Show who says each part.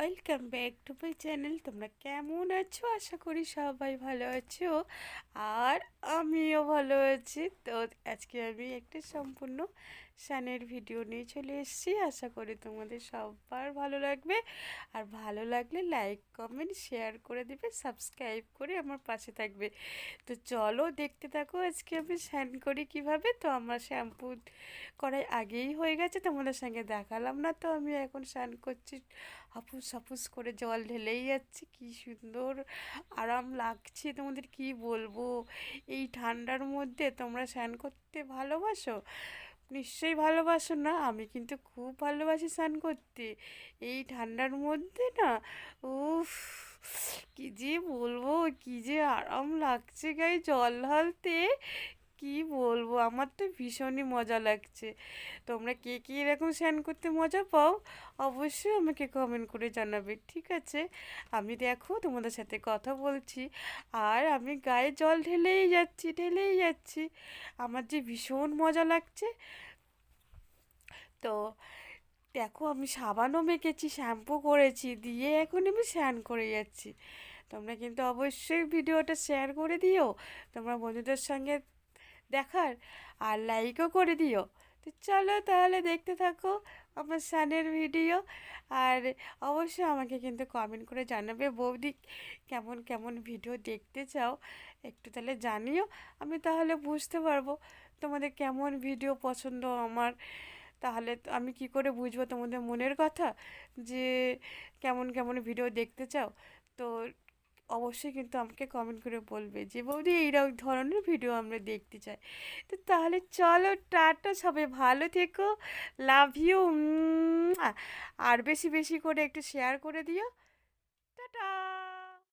Speaker 1: Welcome back to my channel. তোমরা কেমন আছো? আশা করি সবাই ভালো আছো, আর আমিও ভালো আছি। তো আজকে আমি একটা সম্পূর্ণ স্নানের ভিডিও নিয়ে চলে এসেছি। আশা করি তোমাদের সবার ভালো লাগবে, আর ভালো লাগলে লাইক কমেন্ট শেয়ার করে দিবে, সাবস্ক্রাইব করে আমার পাশে থাকবে। তো চলো দেখতে থাকো আজকে আমি স্নান করি কিভাবে। তো আমার শ্যাম্পু করাই আগেই হয়ে গেছে, তোমাদের সঙ্গে দেখালাম না। তো আমি এখন স্নান করছি, হাপুস হাপুস করে জল ঢেলেই যাচ্ছে। কি সুন্দর আরাম লাগছে, তোমাদের কি বলবো। এই ঠান্ডার মধ্যে তোমরা স্নান করতে ভালোবাসো? নিশ্চয়ই ভালোবাসো না? আমি কিন্তু খুব ভালোবাসি স্নান করতে এই ঠান্ডার মধ্যে না। উফ, কি যে বলবো, কি যে আরাম লাগছে গায়ে জল ঢালতে। কি বলবো, আমার তো ভীষণই মজা লাগছে। তোমরা কে কে এরকম স্নান করতে মজা পাও অবশ্যই আমাকে কমেন্ট করে জানাবে, ঠিক আছে? আমি দেখো তোমাদের সাথে কথা বলছি, আর আমি গায়ে জল ঢেলেই যাচ্ছি ঢেলেই যাচ্ছি। আমার যে ভীষণ মজা লাগছে। তো দেখো আমি সাবানও মেখেছি, শ্যাম্পু করেছি, দিয়ে এখন আমি স্নান করে যাচ্ছি। তোমরা কিন্তু অবশ্যই ভিডিওটা শেয়ার করে দিও তোমরা বন্ধুদের সঙ্গে দেখার, আর লাইকও করে দিও। তো চলো তাহলে দেখতে থাকো আমার স্নানের ভিডিও। আর অবশ্যই আমাকে কিন্তু কমেন্ট করে জানাবে বৌদি কেমন কেমন ভিডিও দেখতে চাও, একটু তাহলে জানিও। আমি তাহলে বুঝতে পারবো তোমাদের কেমন ভিডিও পছন্দ আমার। তাহলে তো আমি কি করে বুঝবো তোমাদের মনের কথা, যে কেমন কেমন ভিডিও দেখতে চাও। তো অবশ্যই কিন্তু আমাকে কমেন্ট করে বলবে যে বৌদি এইরকম ধরনের ভিডিও আমরা দেখতে চাই। তো তাহলে চলো টাটা, সবাই ভালো থেকো, লাভ ইউ। আর বেশি বেশি করে একটু শেয়ার করে দিও।